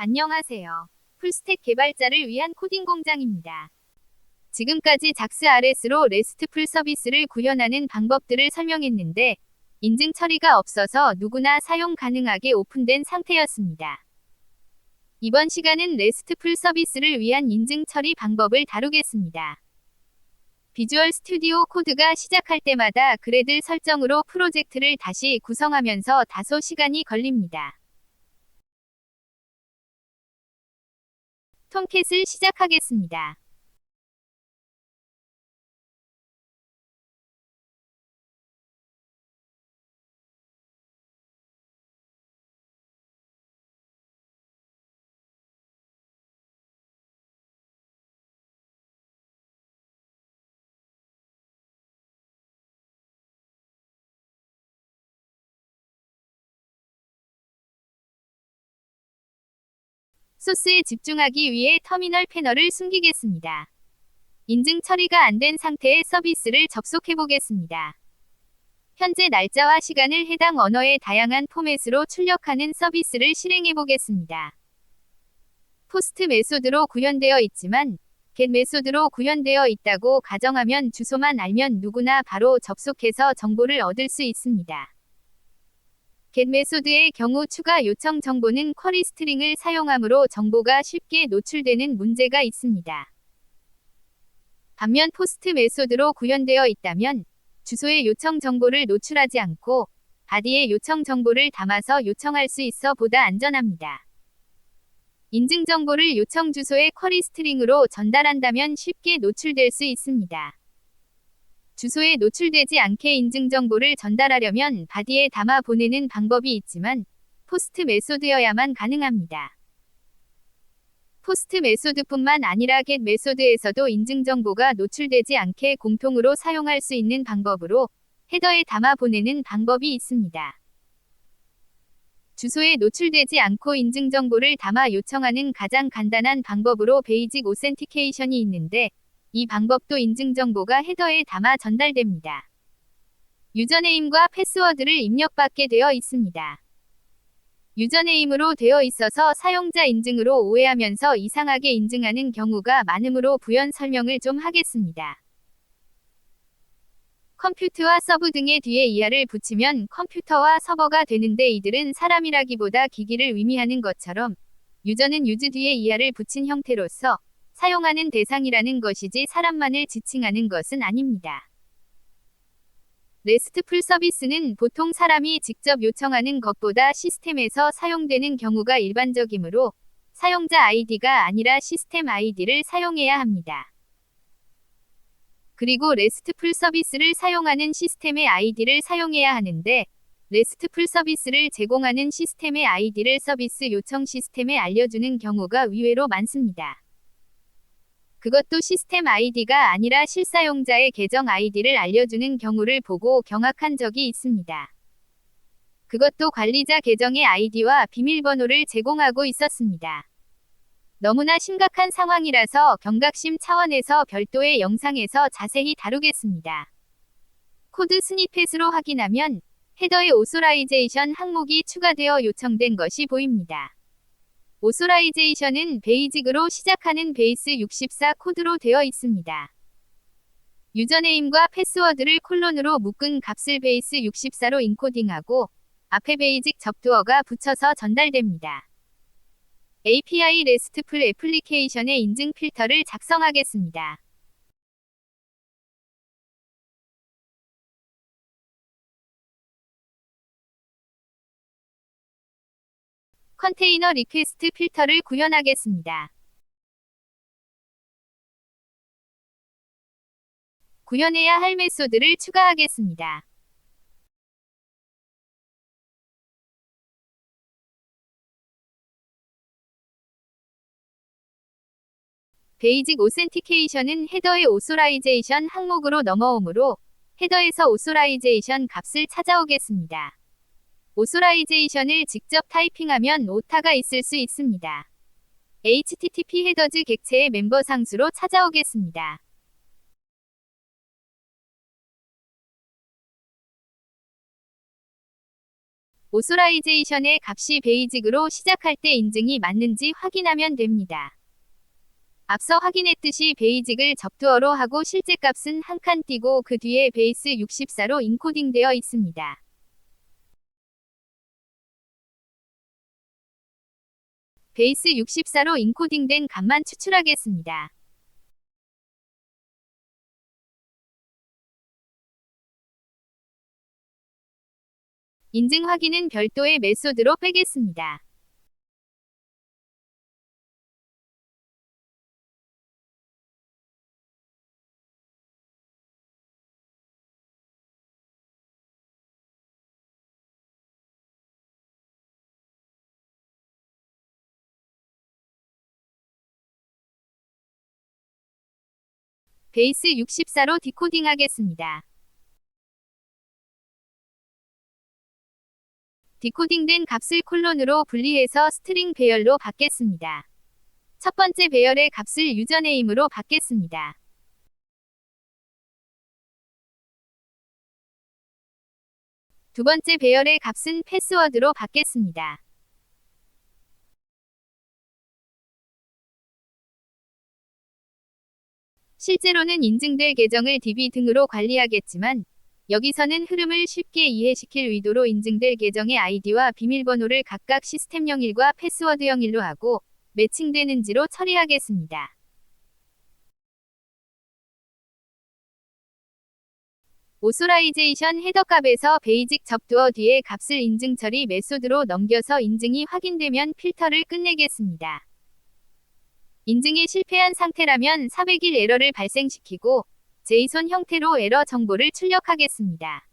안녕하세요. 풀스택 개발자를 위한 코딩 공장입니다. 지금까지 작스 RS로 RESTful 서비스를 구현하는 방법들을 설명했는데, 인증 처리가 없어서 누구나 사용 가능하게 오픈된 상태였습니다. 이번 시간은 RESTful 서비스를 위한 인증 처리 방법을 다루겠습니다. 비주얼 스튜디오 코드가 시작할 때마다 그래들 설정으로 프로젝트를 다시 구성하면서 다소 시간이 걸립니다. 톰캣을 시작하겠습니다. 소스에 집중하기 위해 터미널 패널을 숨기겠습니다. 인증 처리가 안 된 상태의 서비스를 접속해 보겠습니다. 현재 날짜와 시간을 해당 언어의 다양한 포맷으로 출력하는 서비스를 실행해 보겠습니다. 포스트 메소드로 구현되어 있지만 get 메소드로 구현되어 있다고 가정하면 주소만 알면 누구나 바로 접속해서 정보를 얻을 수 있습니다. get 메소드의 경우 추가 요청 정보는 쿼리 스트링을 사용하므로 정보가 쉽게 노출되는 문제가 있습니다. 반면 포스트 메소드로 구현되어 있다면 주소의 요청 정보를 노출하지 않고 바디에 요청 정보를 담아서 요청할 수 있어 보다 안전합니다. 인증 정보를 요청 주소의 쿼리 스트링으로 전달한다면 쉽게 노출될 수 있습니다. 주소에 노출되지 않게 인증 정보를 전달하려면 바디에 담아 보내는 방법이 있지만 포스트 메소드여야만 가능합니다. 포스트 메소드뿐만 아니라 get 메소드에서도 인증 정보가 노출되지 않게 공통으로 사용할 수 있는 방법으로 헤더에 담아 보내는 방법이 있습니다. 주소에 노출되지 않고 인증 정보를 담아 요청하는 가장 간단한 방법으로 베이직 오센티케이션이 있는데, 이 방법도 인증 정보가 헤더에 담아 전달됩니다. 유저네임과 패스워드를 입력받게 되어 있습니다. 유저네임으로 되어 있어서 사용자 인증으로 오해하면서 이상하게 인증하는 경우가 많으므로 부연 설명을 좀 하겠습니다. 컴퓨트와 서브 등의 뒤에 이하를 붙이면 컴퓨터와 서버가 되는데 이들은 사람이라기보다 기기를 의미하는 것처럼 유저는 유즈 뒤에 이하를 붙인 형태로서 사용하는 대상이라는 것이지 사람만을 지칭하는 것은 아닙니다. RESTful 서비스는 보통 사람이 직접 요청하는 것보다 시스템에서 사용되는 경우가 일반적이므로 사용자 아이디가 아니라 시스템 아이디를 사용해야 합니다. 그리고 RESTful 서비스를 사용하는 시스템의 아이디를 사용해야 하는데, RESTful 서비스를 제공하는 시스템의 아이디를 서비스 요청 시스템에 알려주는 경우가 의외로 많습니다. 그것도 시스템 아이디가 아니라 실사용자의 계정 아이디를 알려주는 경우를 보고 경악한 적이 있습니다. 그것도 관리자 계정의 아이디와 비밀번호를 제공하고 있었습니다. 너무나 심각한 상황이라서 경각심 차원에서 별도의 영상에서 자세히 다루겠습니다. 코드 스니펫으로 확인하면 헤더의 오소라이제이션 항목이 추가되어 요청된 것이 보입니다. 오소라이제이션은 베이직으로 시작하는 베이스 64 코드로 되어 있습니다. 유저네임과 패스워드를 콜론으로 묶은 값을 베이스 64로 인코딩하고 앞에 베이직 접두어가 붙여서 전달됩니다. API RESTful 애플리케이션의 인증 필터를 작성하겠습니다. 컨테이너 리퀘스트 필터를 구현하겠습니다. 구현해야 할 메소드를 추가하겠습니다. 베이직 오센티케이션은 헤더의 오소라이제이션 항목으로 넘어오므로 헤더에서 오소라이제이션 값을 찾아오겠습니다. 오소라이제이션을 직접 타이핑하면 오타가 있을 수 있습니다. http 헤더즈 객체의 멤버 상수로 찾아오겠습니다. 오소라이제이션의 값이 베이직으로 시작할 때 인증이 맞는지 확인하면 됩니다. 앞서 확인했듯이 베이직을 접두어로 하고 실제 값은 한 칸 띄고 그 뒤에 베이스 64로 인코딩되어 있습니다. 베이스 64로 인코딩된 값만 추출하겠습니다. 인증 확인은 별도의 메소드로 빼겠습니다. 베이스 64로 디코딩하겠습니다. 디코딩된 값을 콜론으로 분리해서 스트링 배열로 받겠습니다. 첫 번째 배열의 값을 유저네임으로 받겠습니다. 두 번째 배열의 값은 패스워드로 받겠습니다. 실제로는 인증될 계정을 DB 등으로 관리하겠지만 여기서는 흐름을 쉽게 이해시킬 의도로 인증될 계정의 아이디와 비밀번호를 각각 시스템 01과 패스워드 01로 하고 매칭되는지로 처리하겠습니다. 오소라이제이션 헤더 값에서 베이직 접두어 뒤에 값을 인증 처리 메소드로 넘겨서 인증이 확인되면 필터를 끝내겠습니다. 인증에 실패한 상태라면 401 에러를 발생시키고 제이손 형태로 에러 정보를 출력하겠습니다.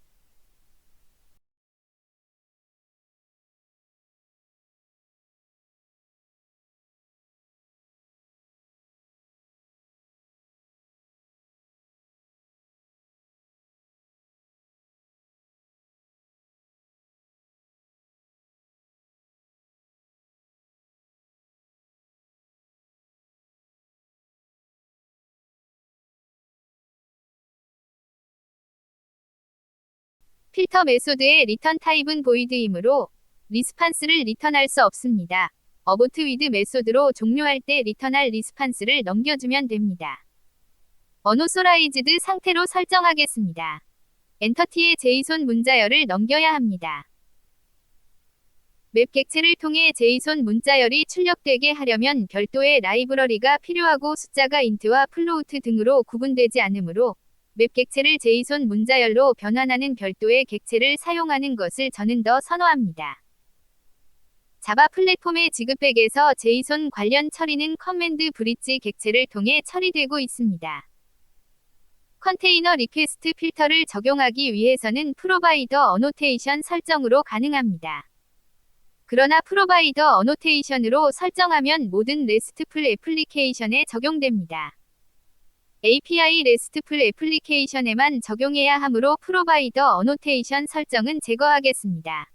필터 메소드의 리턴 타입은 보이드이므로 리스판스를 리턴할 수 없습니다. 어보트 위드 메소드로 종료할 때 리턴할 리스판스를 넘겨주면 됩니다. 어노소라이즈드 상태로 설정하겠습니다. 엔터티의 제이손 문자열을 넘겨야 합니다. 맵 객체를 통해 제이손 문자열이 출력되게 하려면 별도의 라이브러리가 필요하고 숫자가 인트와 플로우트 등으로 구분되지 않으므로 맵 객체를 제이손 문자열로 변환하는 별도의 객체를 사용하는 것을 저는 더 선호합니다. 자바 플랫폼의 지급백에서 제이손 관련 처리는 커맨드 브릿지 객체를 통해 처리되고 있습니다. 컨테이너 리퀘스트 필터를 적용하기 위해서는 프로바이더 어노테이션 설정으로 가능합니다. 그러나 프로바이더 어노테이션으로 설정하면 모든 레스트풀 애플리케이션에 적용됩니다. API 레스트풀 애플리케이션에만 적용해야 하므로 프로바이더 어노테이션 설정은 제거하겠습니다.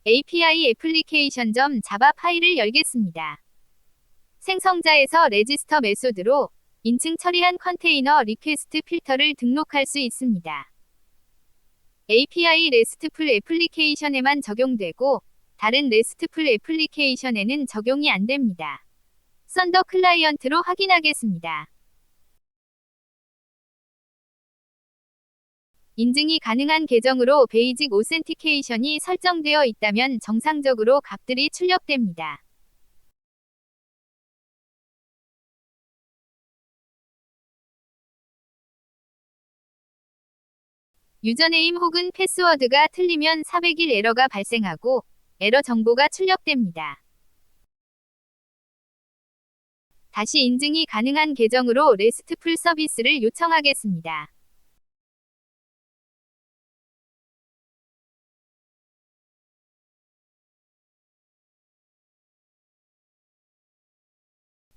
API 애플리케이션.java 파일을 열겠습니다. 생성자에서 레지스터 메소드로 인증 처리한 컨테이너 리퀘스트 필터를 등록할 수 있습니다. API 레스트풀 애플리케이션에만 적용되고 다른 레스트풀 애플리케이션에는 적용이 안 됩니다. 썬더 클라이언트로 확인하겠습니다. 인증이 가능한 계정으로 베이직 오센티케이션이 설정되어 있다면 정상적으로 값들이 출력됩니다. 유저네임 혹은 패스워드가 틀리면 401 에러가 발생하고 에러 정보가 출력됩니다. 다시 인증이 가능한 계정으로 레스트풀 서비스를 요청하겠습니다.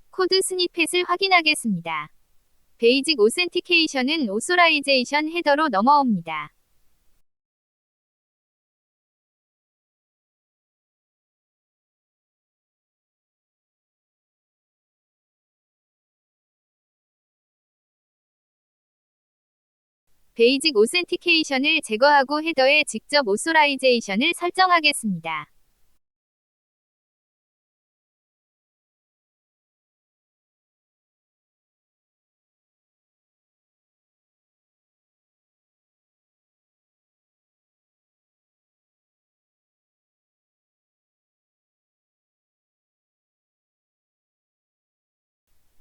코드 스니펫을 확인하겠습니다. 베이직 오센티케이션은 오소라이제이션 헤더로 넘어옵니다. 베이직 오센티케이션을 제거하고 헤더에 직접 오소라이제이션을 설정하겠습니다.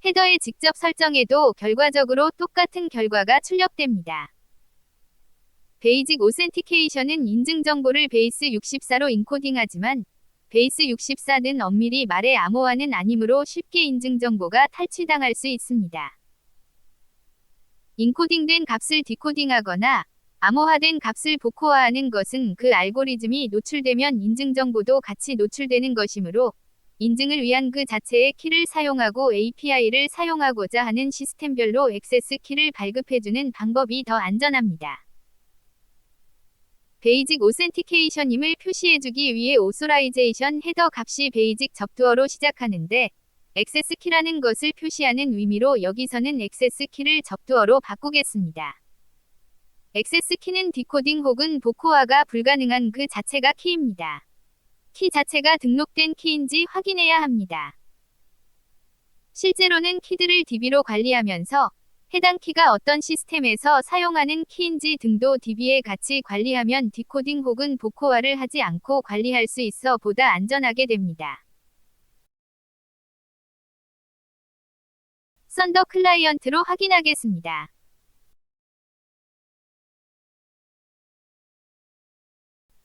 헤더에 직접 설정해도 결과적으로 똑같은 결과가 출력됩니다. 베이직 오센티케이션은 인증 정보를 베이스 64로 인코딩하지만 베이스 64는 엄밀히 말해 암호화는 아니므로 쉽게 인증 정보가 탈취당할 수 있습니다. 인코딩된 값을 디코딩하거나 암호화된 값을 복호화하는 것은 그 알고리즘이 노출되면 인증 정보도 같이 노출되는 것이므로 인증을 위한 그 자체의 키를 사용하고 API를 사용하고자 하는 시스템별로 액세스 키를 발급해주는 방법이 더 안전합니다. 베이직 오센티케이션임을 표시해주기 위해 오소라이제이션 헤더 값이 베이직 접두어로 시작하는데 액세스 키라는 것을 표시하는 의미로 여기서는 액세스 키를 접두어로 바꾸겠습니다. 액세스 키는 디코딩 혹은 복호화가 불가능한 그 자체가 키입니다. 키 자체가 등록된 키인지 확인해야 합니다. 실제로는 키들을 DB로 관리하면서 해당 키가 어떤 시스템에서 사용하는 키인지 등도 DB에 같이 관리하면 디코딩 혹은 복호화를 하지 않고 관리할 수 있어 보다 안전하게 됩니다. 썬더 클라이언트로 확인하겠습니다.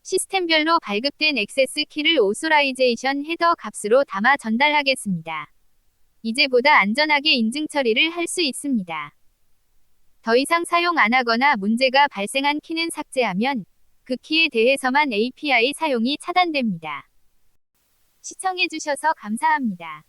시스템별로 발급된 액세스 키를 오소라이제이션 헤더 값으로 담아 전달하겠습니다. 이제 보다 안전하게 인증 처리를 할 수 있습니다. 더 이상 사용 안 하거나 문제가 발생한 키는 삭제하면 그 키에 대해서만 API 사용이 차단됩니다. 시청해주셔서 감사합니다.